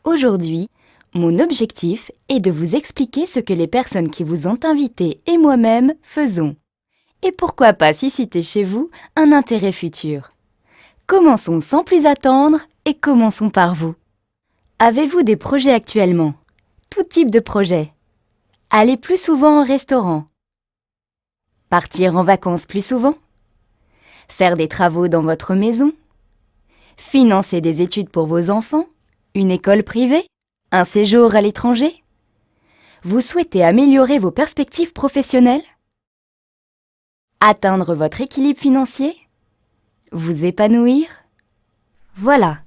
Aujourd'hui, mon objectif est de vous expliquer ce que les personnes qui vous ont invité et moi-même faisons. Et pourquoi pas susciter chez vous un intérêt futur. Commençons sans plus attendre et commençons par vous. Avez-vous des projets actuellement? Tout type de projets. Aller plus souvent au restaurant. Partir en vacances plus souvent. Faire des travaux dans votre maison. Financer des études pour vos enfants. Une école privée. Un séjour à l'étranger. Vous souhaitez améliorer vos perspectives professionnelles? Atteindre votre équilibre financier? Vous épanouir? Voilà,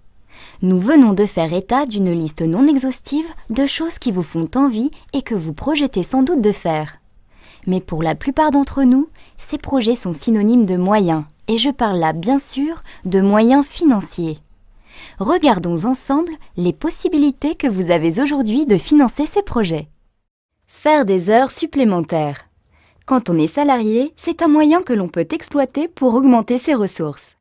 nous venons de faire état d'une liste non exhaustive de choses qui vous font envie et que vous projetez sans doute de faire. Mais pour la plupart d'entre nous, ces projets sont synonymes de moyens, et je parle là bien sûr de moyens financiers. Regardons ensemble les possibilités que vous avez aujourd'hui de financer ces projets. Faire des heures supplémentaires. Quand on est salarié, c'est un moyen que l'on peut exploiter pour augmenter ses ressources.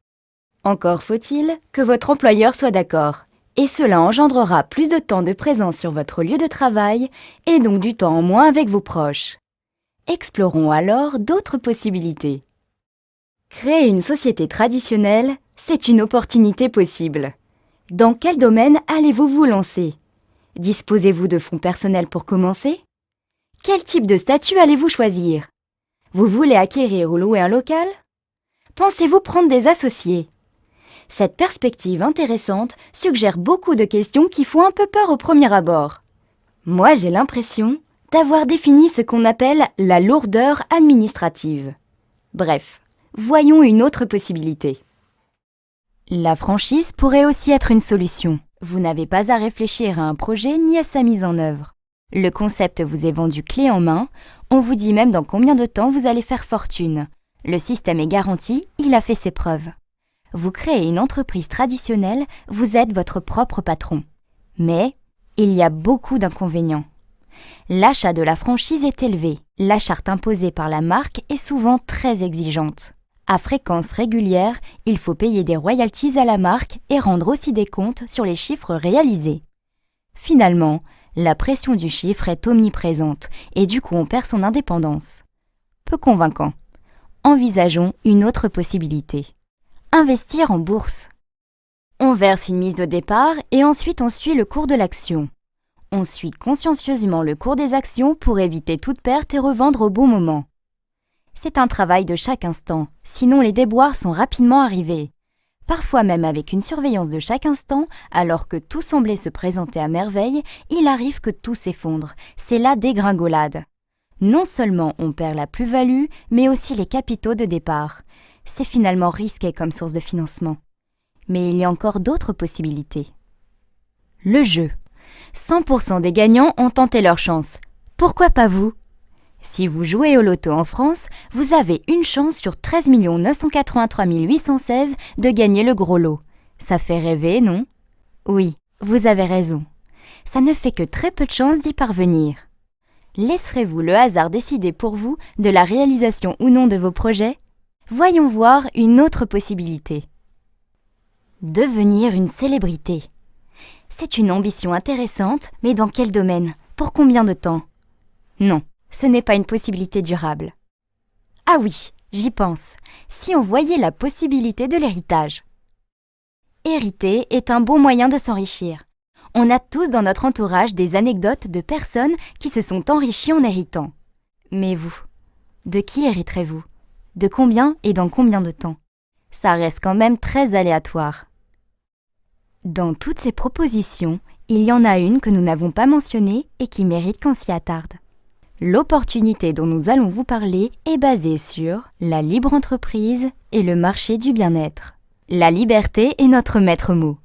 Encore faut-il que votre employeur soit d'accord, et cela engendrera plus de temps de présence sur votre lieu de travail et donc du temps en moins avec vos proches. Explorons alors d'autres possibilités. Créer une société traditionnelle, c'est une opportunité possible. Dans quel domaine allez-vous vous lancer? Disposez-vous de fonds personnels pour commencer? Quel type de statut allez-vous choisir? Vous voulez acquérir ou louer un local? Pensez-vous prendre des associés? Cette perspective intéressante suggère beaucoup de questions qui font un peu peur au premier abord. Moi, j'ai l'impression d'avoir défini ce qu'on appelle la lourdeur administrative. Bref, voyons une autre possibilité. La franchise pourrait aussi être une solution. Vous n'avez pas à réfléchir à un projet ni à sa mise en œuvre. Le concept vous est vendu clé en main, on vous dit même dans combien de temps vous allez faire fortune. Le système est garanti, il a fait ses preuves. Vous créez une entreprise traditionnelle, vous êtes votre propre patron. Mais il y a beaucoup d'inconvénients. L'achat de la franchise est élevé. La charte imposée par la marque est souvent très exigeante. À fréquence régulière, il faut payer des royalties à la marque et rendre aussi des comptes sur les chiffres réalisés. Finalement, la pression du chiffre est omniprésente et du coup on perd son indépendance. Peu convaincant. Envisageons une autre possibilité. Investir en bourse. On verse une mise de départ et ensuite on suit le cours de l'action. On suit consciencieusement le cours des actions pour éviter toute perte et revendre au bon moment. C'est un travail de chaque instant, sinon les déboires sont rapidement arrivés. Parfois même avec une surveillance de chaque instant, alors que tout semblait se présenter à merveille, il arrive que tout s'effondre. C'est la dégringolade. Non seulement on perd la plus-value, mais aussi les capitaux de départ. C'est finalement risqué comme source de financement. Mais il y a encore d'autres possibilités. Le jeu. 100% des gagnants ont tenté leur chance. Pourquoi pas vous? Si vous jouez au loto en France, vous avez une chance sur 13 983 816 de gagner le gros lot. Ça fait rêver, non? Oui, vous avez raison. Ça ne fait que très peu de chances d'y parvenir. Laisserez-vous le hasard décider pour vous de la réalisation ou non de vos projets? Voyons voir une autre possibilité. Devenir une célébrité. C'est une ambition intéressante, mais dans quel domaine? Pour combien de temps? Non, ce n'est pas une possibilité durable. Ah oui, j'y pense. Si on voyait la possibilité de l'héritage. Hériter est un bon moyen de s'enrichir. On a tous dans notre entourage des anecdotes de personnes qui se sont enrichies en héritant. Mais vous, de qui hériterez-vous? De combien et dans combien de temps? Ça reste quand même très aléatoire. Dans toutes ces propositions, il y en a une que nous n'avons pas mentionnée et qui mérite qu'on s'y attarde. L'opportunité dont nous allons vous parler est basée sur la libre entreprise et le marché du bien-être. La liberté est notre maître mot.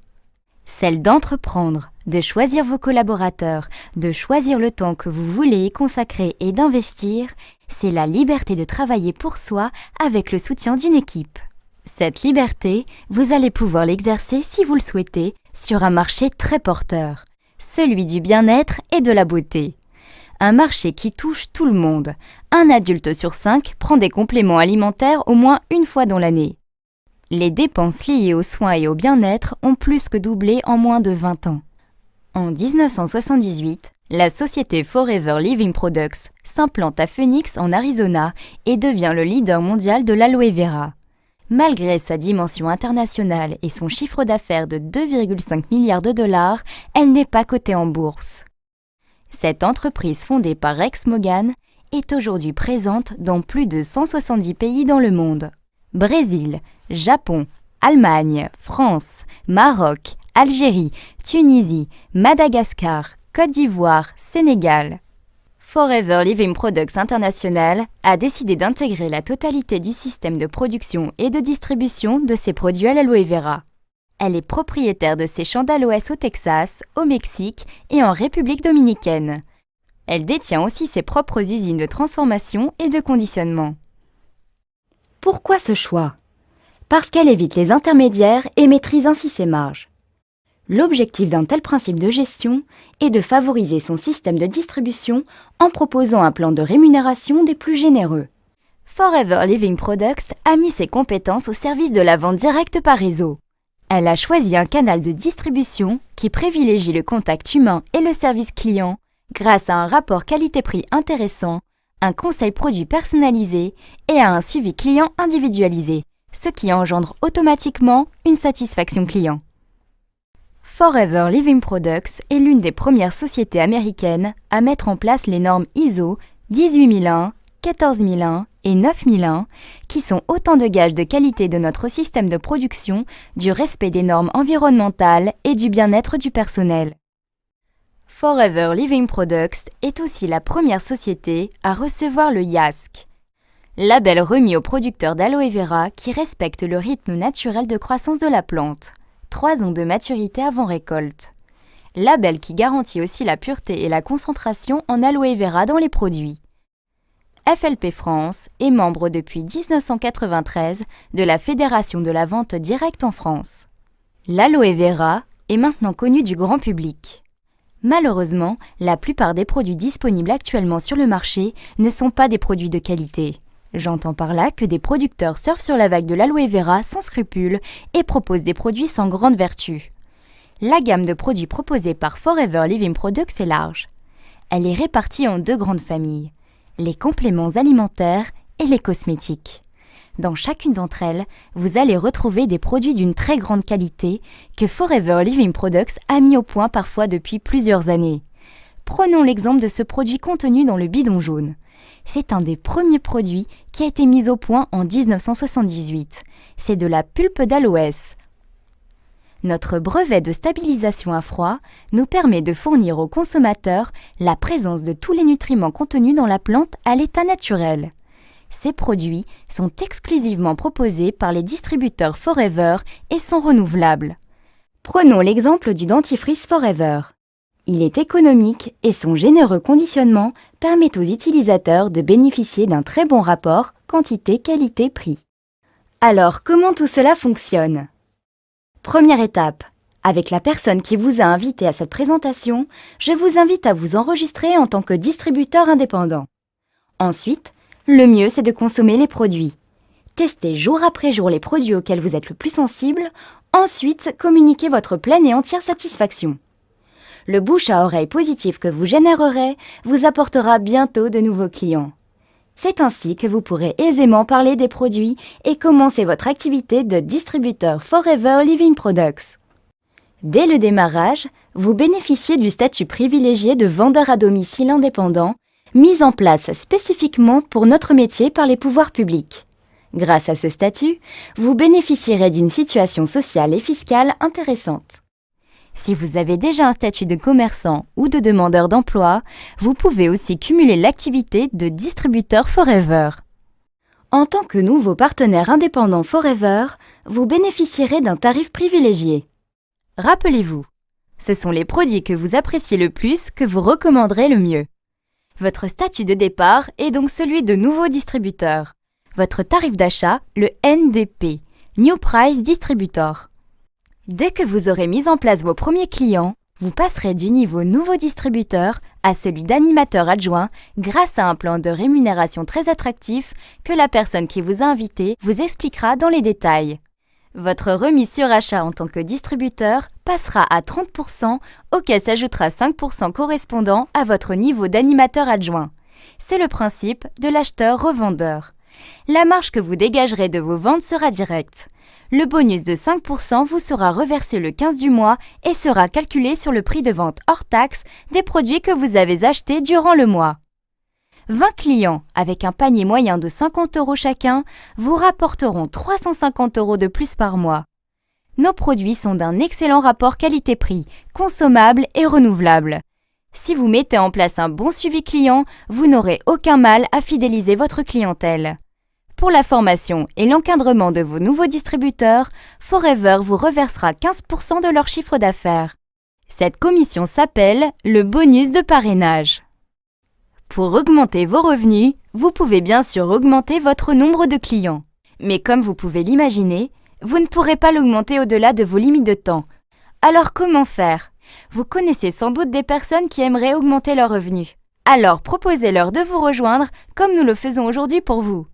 Celle d'entreprendre, de choisir vos collaborateurs, de choisir le temps que vous voulez y consacrer et d'investir, c'est la liberté de travailler pour soi avec le soutien d'une équipe. Cette liberté, vous allez pouvoir l'exercer si vous le souhaitez sur un marché très porteur, celui du bien-être et de la beauté. Un marché qui touche tout le monde. Un adulte sur 5 prend des compléments alimentaires au moins une fois dans l'année. Les dépenses liées aux soins et au bien-être ont plus que doublé en moins de 20 ans. En 1978, la société Forever Living Products s'implante à Phoenix en Arizona et devient le leader mondial de l'aloe vera. Malgré sa dimension internationale et son chiffre d'affaires de 2,5 milliards de dollars, elle n'est pas cotée en bourse. Cette entreprise fondée par Rex Mogan est aujourd'hui présente dans plus de 170 pays dans le monde. Brésil, Japon, Allemagne, France, Maroc, Algérie, Tunisie, Madagascar, Côte d'Ivoire, Sénégal. Forever Living Products International a décidé d'intégrer la totalité du système de production et de distribution de ses produits à l'aloe vera. Elle est propriétaire de ses champs d'aloès au Texas, au Mexique et en République dominicaine. Elle détient aussi ses propres usines de transformation et de conditionnement. Pourquoi ce choix? Parce qu'elle évite les intermédiaires et maîtrise ainsi ses marges. L'objectif d'un tel principe de gestion est de favoriser son système de distribution en proposant un plan de rémunération des plus généreux. Forever Living Products a mis ses compétences au service de la vente directe par réseau. Elle a choisi un canal de distribution qui privilégie le contact humain et le service client grâce à un rapport qualité-prix intéressant, un conseil produit personnalisé et à un suivi client individualisé, ce qui engendre automatiquement une satisfaction client. Forever Living Products est l'une des premières sociétés américaines à mettre en place les normes ISO 18001, 14001 et 9001, qui sont autant de gages de qualité de notre système de production, du respect des normes environnementales et du bien-être du personnel. Forever Living Products est aussi la première société à recevoir le YASC, label remis aux producteurs d'aloe vera qui respectent le rythme naturel de croissance de la plante. 3 ans de maturité avant récolte. Label qui garantit aussi la pureté et la concentration en aloe vera dans les produits. FLP France est membre depuis 1993 de la Fédération de la vente directe en France. L'aloe vera est maintenant connu du grand public. Malheureusement, la plupart des produits disponibles actuellement sur le marché ne sont pas des produits de qualité. J'entends par là que des producteurs surfent sur la vague de l'aloe vera sans scrupules et proposent des produits sans grande vertu. La gamme de produits proposée par Forever Living Products est large. Elle est répartie en 2 grandes familles, les compléments alimentaires et les cosmétiques. Dans chacune d'entre elles, vous allez retrouver des produits d'une très grande qualité que Forever Living Products a mis au point parfois depuis plusieurs années. Prenons l'exemple de ce produit contenu dans le bidon jaune. C'est un des premiers produits qui a été mis au point en 1978. C'est de la pulpe d'aloès. Notre brevet de stabilisation à froid nous permet de fournir aux consommateurs la présence de tous les nutriments contenus dans la plante à l'état naturel. Ces produits sont exclusivement proposés par les distributeurs Forever et sont renouvelables. Prenons l'exemple du dentifrice Forever. Il est économique et son généreux conditionnement permet aux utilisateurs de bénéficier d'un très bon rapport quantité-qualité-prix. Alors, comment tout cela fonctionne? Première étape. Avec la personne qui vous a invité à cette présentation, je vous invite à vous enregistrer en tant que distributeur indépendant. Ensuite, le mieux c'est de consommer les produits. Testez jour après jour les produits auxquels vous êtes le plus sensible. Ensuite, communiquez votre pleine et entière satisfaction. Le bouche à oreille positif que vous générerez vous apportera bientôt de nouveaux clients. C'est ainsi que vous pourrez aisément parler des produits et commencer votre activité de distributeur Forever Living Products. Dès le démarrage, vous bénéficiez du statut privilégié de vendeur à domicile indépendant, mis en place spécifiquement pour notre métier par les pouvoirs publics. Grâce à ce statut, vous bénéficierez d'une situation sociale et fiscale intéressante. Si vous avez déjà un statut de commerçant ou de demandeur d'emploi, vous pouvez aussi cumuler l'activité de distributeur Forever. En tant que nouveau partenaire indépendant Forever, vous bénéficierez d'un tarif privilégié. Rappelez-vous, ce sont les produits que vous appréciez le plus que vous recommanderez le mieux. Votre statut de départ est donc celui de nouveau distributeur. Votre tarif d'achat, le NDP, New Price Distributor. Dès que vous aurez mis en place vos premiers clients, vous passerez du niveau nouveau distributeur à celui d'animateur adjoint grâce à un plan de rémunération très attractif que la personne qui vous a invité vous expliquera dans les détails. Votre remise sur achat en tant que distributeur passera à 30%, auquel s'ajoutera 5% correspondant à votre niveau d'animateur adjoint. C'est le principe de l'acheteur-revendeur. La marge que vous dégagerez de vos ventes sera directe. Le bonus de 5% vous sera reversé le 15 du mois et sera calculé sur le prix de vente hors taxe des produits que vous avez achetés durant le mois. 20 clients avec un panier moyen de 50 € chacun vous rapporteront 350 € de plus par mois. Nos produits sont d'un excellent rapport qualité-prix, consommables et renouvelables. Si vous mettez en place un bon suivi client, vous n'aurez aucun mal à fidéliser votre clientèle. Pour la formation et l'encadrement de vos nouveaux distributeurs, Forever vous reversera 15% de leur chiffre d'affaires. Cette commission s'appelle le bonus de parrainage. Pour augmenter vos revenus, vous pouvez bien sûr augmenter votre nombre de clients. Mais comme vous pouvez l'imaginer, vous ne pourrez pas l'augmenter au-delà de vos limites de temps. Alors comment faire? Vous connaissez sans doute des personnes qui aimeraient augmenter leurs revenus. Alors proposez-leur de vous rejoindre comme nous le faisons aujourd'hui pour vous.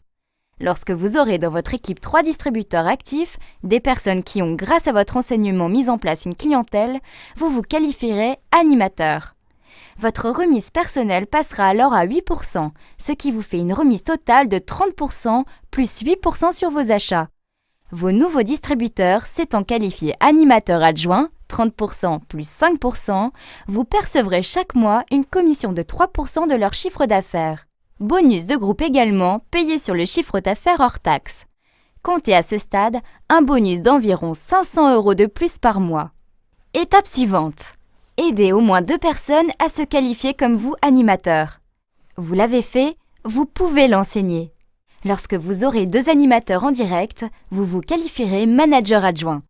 Lorsque vous aurez dans votre équipe 3 distributeurs actifs, des personnes qui ont, grâce à votre enseignement, mis en place une clientèle, vous vous qualifierez animateur. Votre remise personnelle passera alors à 8%, ce qui vous fait une remise totale de 30% plus 8% sur vos achats. Vos nouveaux distributeurs s'étant qualifiés animateurs adjoints, 30% plus 5%, vous percevrez chaque mois une commission de 3% de leur chiffre d'affaires. Bonus de groupe également payé sur le chiffre d'affaires hors taxe. Comptez à ce stade un bonus d'environ 500 € de plus par mois. Étape suivante. Aidez au moins 2 personnes à se qualifier comme vous animateurs. Vous l'avez fait, vous pouvez l'enseigner. Lorsque vous aurez 2 animateurs en direct, vous vous qualifierez manager adjoint.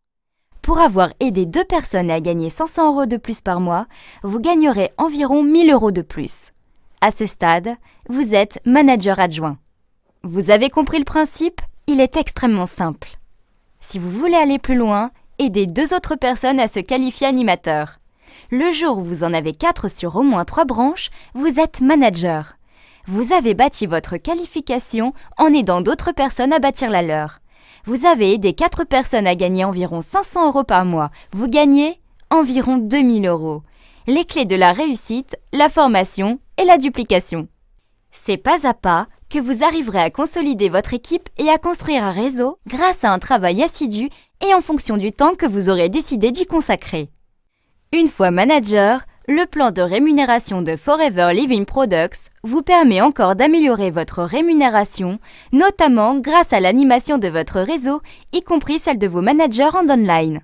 Pour avoir aidé 2 personnes à gagner 500 € de plus par mois, vous gagnerez environ 1000 € de plus. À ce stade, vous êtes manager adjoint. Vous avez compris le principe? Il est extrêmement simple. Si vous voulez aller plus loin, aidez 2 autres personnes à se qualifier animateurs. Le jour où vous en avez 4 sur au moins 3 branches, vous êtes manager. Vous avez bâti votre qualification en aidant d'autres personnes à bâtir la leur. Vous avez aidé 4 personnes à gagner environ 500 € par mois. Vous gagnez environ 2000 €. Les clés de la réussite, la formation et la duplication. C'est pas à pas que vous arriverez à consolider votre équipe et à construire un réseau grâce à un travail assidu et en fonction du temps que vous aurez décidé d'y consacrer. Une fois manager, le plan de rémunération de Forever Living Products vous permet encore d'améliorer votre rémunération, notamment grâce à l'animation de votre réseau, y compris celle de vos managers en online.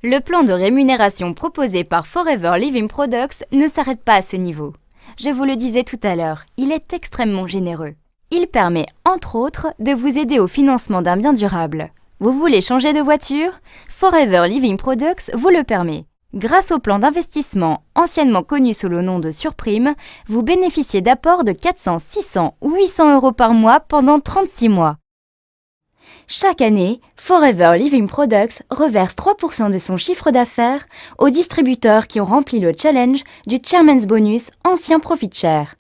Le plan de rémunération proposé par Forever Living Products ne s'arrête pas à ce niveau. Je vous le disais tout à l'heure, il est extrêmement généreux. Il permet, entre autres, de vous aider au financement d'un bien durable. Vous voulez changer de voiture? Forever Living Products vous le permet. Grâce au plan d'investissement, anciennement connu sous le nom de surprime, vous bénéficiez d'apports de 400, 600 ou 800 € par mois pendant 36 mois. Chaque année, Forever Living Products reverse 3% de son chiffre d'affaires aux distributeurs qui ont rempli le challenge du Chairman's Bonus ancien Profit Share.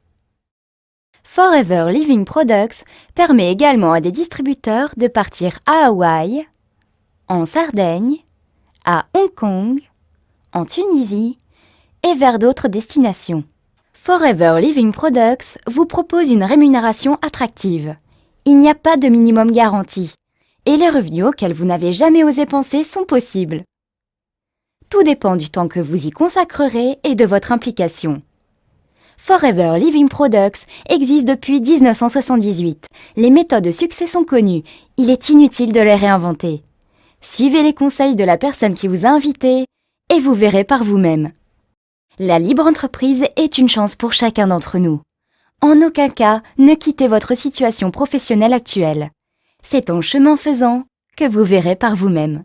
Forever Living Products permet également à des distributeurs de partir à Hawaï, en Sardaigne, à Hong Kong, en Tunisie et vers d'autres destinations. Forever Living Products vous propose une rémunération attractive. Il n'y a pas de minimum garanti et les revenus auxquels vous n'avez jamais osé penser sont possibles. Tout dépend du temps que vous y consacrerez et de votre implication. Forever Living Products existe depuis 1978. Les méthodes de succès sont connues. Il est inutile de les réinventer. Suivez les conseils de la personne qui vous a invité et vous verrez par vous-même. La libre entreprise est une chance pour chacun d'entre nous. En aucun cas, ne quittez votre situation professionnelle actuelle. C'est en chemin faisant que vous verrez par vous-même.